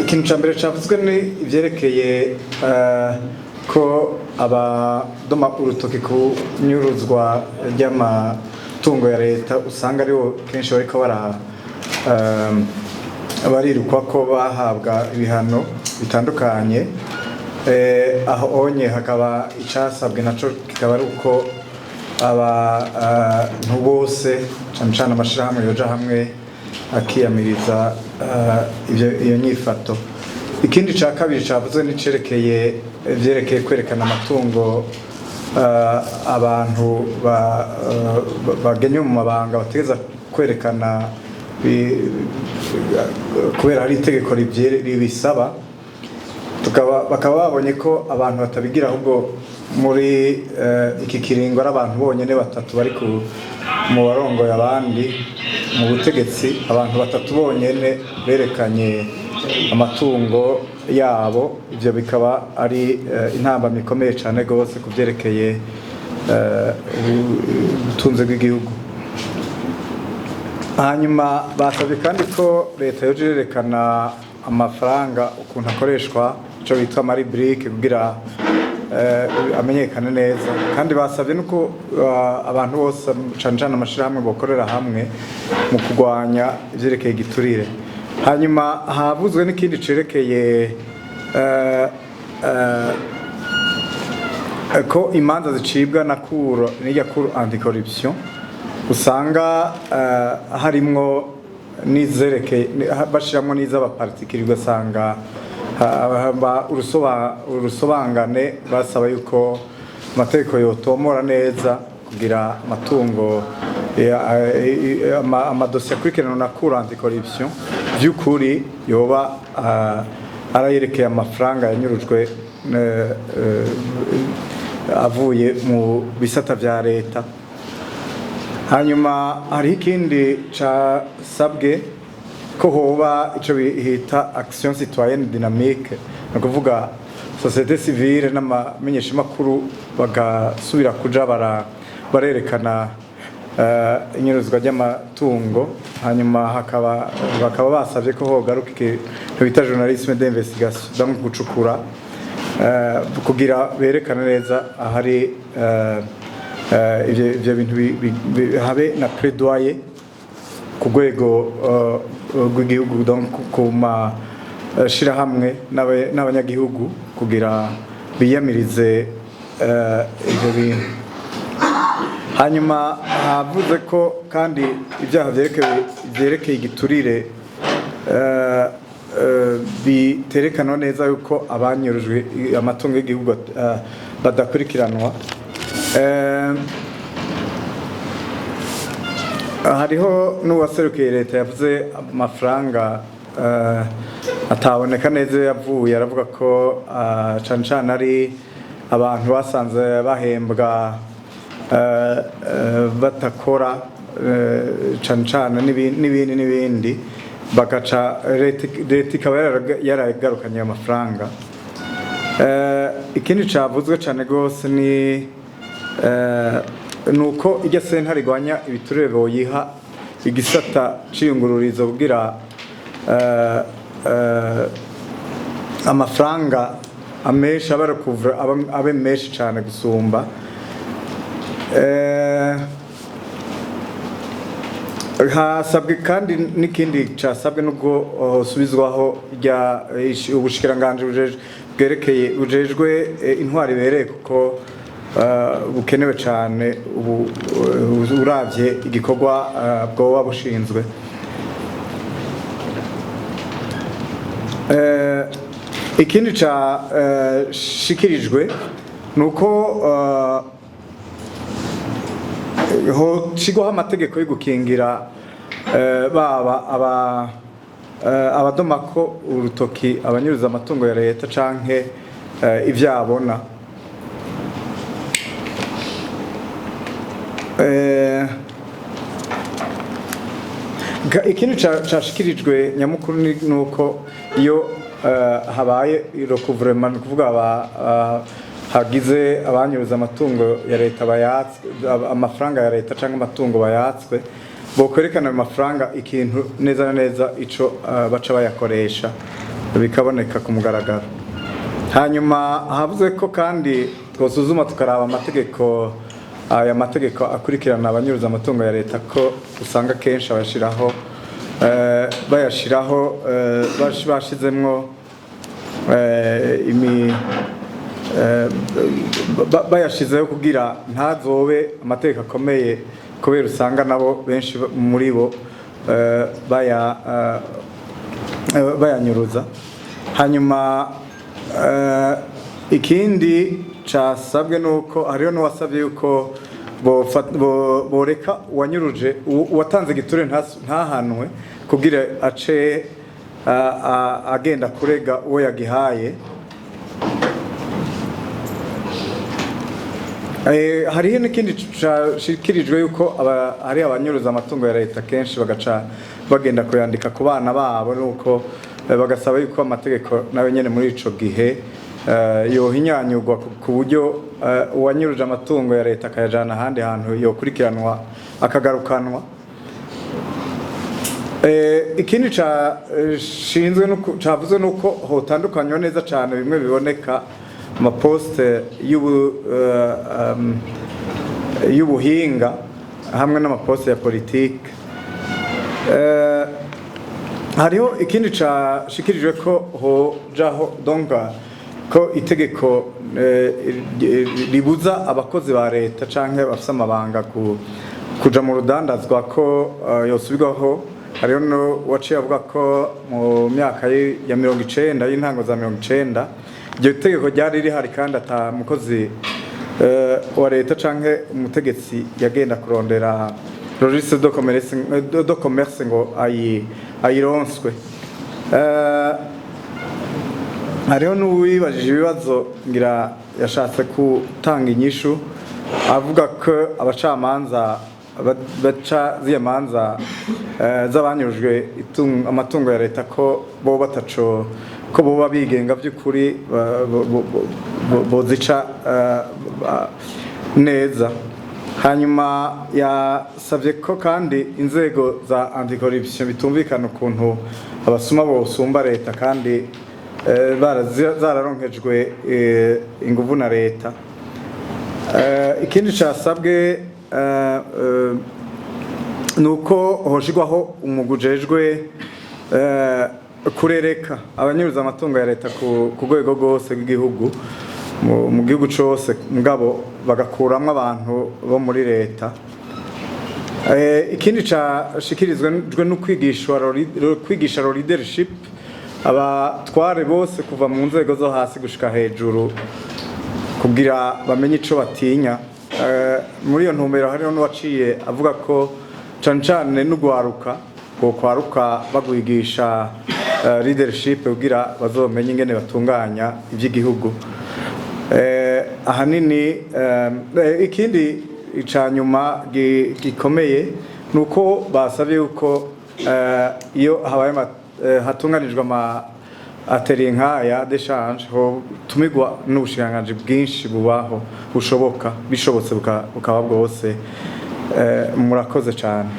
ikintu cya mbere cyavuzwe ni ibyerekeye ko abadoma urutoki ku nyuruzwa ry'amatungo ya leta usanga aribo kenshi bariko barirukwa ko bahabwa ibihano bitandukanye. Aho onye hakaba icasabwe naco kikaba ari uko abantu bose cyane cyane amashirahamwe yoja hamwe akiyamiriza iyo nyifato. Ikindi ca kabiri cavuze nicerekeye vyerekeye kwerekana amatungo abantu bagenye mu mabanga bategeza kwerekana kubera hari itegeko ribisaba, bakaba babonye ko abantu batabigira, ahubwo muri iki kiringo ari abantu bonyene batatu bari mu barongoye abandi mu butegetsi, abantu batatu bonyene berekanye amatungo yabo. Ivyo bikaba ari intambamyi ikomeye cane gose kuvyerekeye ubutunzi bw'igihugu. Hanyuma basabye kandi ko leta yoje yerekana amafaranga ukuntu akoreshwa, ico bitwa maribrike, kugira amenyekane neza. Kandi basabye nuko abantu bose cane cane amashirahamwe bokorera hamwe mu kurwanya ivyerekeye igiturire. Hanyuma havuzwe n'ikindi cerekeye ko imanza zicibwa na n'irya cour anticorruption usanga harimwo n'izereke bashiramwo n'iz'abapartikiri, ugasanga urusobangane basaba yuko amategeko yotomora neza kugira amatungo amadosiye akurikirana na cour anticorruption by'ukuri yoba arayerekeye amafaranga yanyurujwe avuye mu bisata vya leta. Hanyuma hari ikindi casabwe ko hoba ico bihita action citoyenne dynamique, no kuvuga société civile n'amamenyeshamakuru bagasubira kuja barerekana inyuruzwa ry'amatungo. Hanyuma bakaba basavye ko hogaruka ikintu bita journalisme d'investigation, donc gucukura kugira berekana neza ahari ivyo bintu habe na plaidoyer ku rwego rw'igihugu, donc ku mashirahamwe n'abanyagihugu kugira biyamirize ivyo bintu. Hanyuma havuze ko kandi ibyaha vyerekeye igiturire biterekanwa neza yuko abanyurujwe amatungo y'igihugu badakurikiranwa. Hariho n'uwaserukiye leta yavuze amafaranga ataboneka neza yavuye, aravuga ko cane cane ari abantu basanze bahembwa batakora cane cane n'ibindi bagaca leta ikaba yaragarukanye ayo mafaranga. Ikindi cavuzwe cane gose ni nuko irya sentare igwanya ibiturire boyiha igisata c'iyungururizo kugira amafaranga amenshi abe menshi cane gusumba. Hasabwe kandi n'ikindi casabwe nubwo subizwaho ubushikiranganje bujejwe intwari ibereye, kuko bukenewe cane uravye igikorwa bwoba bushinzwe. Ikindi cashikirijwe nuko hoshigwaho amategeko yo gukingira baba abadomako urutoki abanyuruza amatungo ya leta canke ivyabona. Ikindi cashikirijwe nyamukuru nuko iyo habaye recouvrement, kuvuga hagize abanyuruza amatungo ya leta bayatswe, amafaranga ya leta canke amatungo bayatswe, bokwerekana ayo mafaranga ikintu neza na neza ico baca bayakoresha bikaboneka ku mugaragaro. Hanyuma havuze ko kandi twosuzuma tukaraba amategeko aya mategeko akurikirana abanyuruza amatungo ya leta ko usanga kenshi bayashiraho bashizemwo bayashizeho kugira ntazobe amategeko akomeye kubera usanga nabo benshi muri bo bayanyuruza. Hanyuma ikindi casabwe nuko hariho n'uwasabye yuko boreka uwanyuruje uwatanze giture ntahanwe kugira ace agenda kurega uwo yagihaye. Hariho n'ikindi cashikirijwe yuko hari abanyuruza amatungo ya leta kenshi bagaca bagenda kuyandika ku bana babo, nuko bagasaba yuko amategeko nawe nyene muri ico gihe yohinyanyurwa ku buryo uwanyuruje amatungo ya leta akayajana ahandi hantu yokurikiranwa akagarukanwa. Ikindi cavuze nuko hotandukanywa neza cane bimwe biboneka amaposte y'ubuhinga hamwe n'amaposte ya politike. Hariho ikindi cashikirijwe ko hojaho donga ko itegeko ribuza abakozi ba leta canke bafise amabanga kuja mu rudandazwa ko yosubirwaho. Hariho no waciye avuga ko mu myaka ya 90 y'intango za 90 iryo tegeko ryari rihari kandi ata mukozi wa leta canke umutegetsi yagenda kurondera registre de commerce ngo ayironswe. Hariho n'uwibajije ibibazo ngira yashatse gutanga inyishu avuga ko abacamanza baca z'imanza z'abanyurujwe amatungo ya leta ko bo bataco ko boba bigenga by'ukuri bozica neza. Hanyuma yasavye ko kandi inzego za anti-corruption bitumvikana ukuntu abasuma bosumba leta kandi zararonkejwe inguvu na leta. Ikindi casabwe nuko hoshigwaho umugujejwe kurereka abanyuruza amatungo ya leta ku rwego rwose rw'igihugu mu gihugu cose mugabo bagakuramwo abantu bo muri leta. Ikindi cashikirizwe no kwigisha leadership abatware bose kuva mu nzego zo hasi gushika hejuru kugira bamenye ico batinya. Muri iyo ntumbero hariho n'uwaciye avuga ko cane n'ugwaruka kwaruka bagwigisha leadership kugira bazomenye ingene batunganya ivy'igihugu. Ahanini ikindi icanyuma gikomeye nuko basabye yuko iyo habaye hatunganijwe atelier nkaya d'échange ho tumigwa n'ubushikiranganji bwinshi bubaho bishobotse bukaba bwose. Murakoze cane.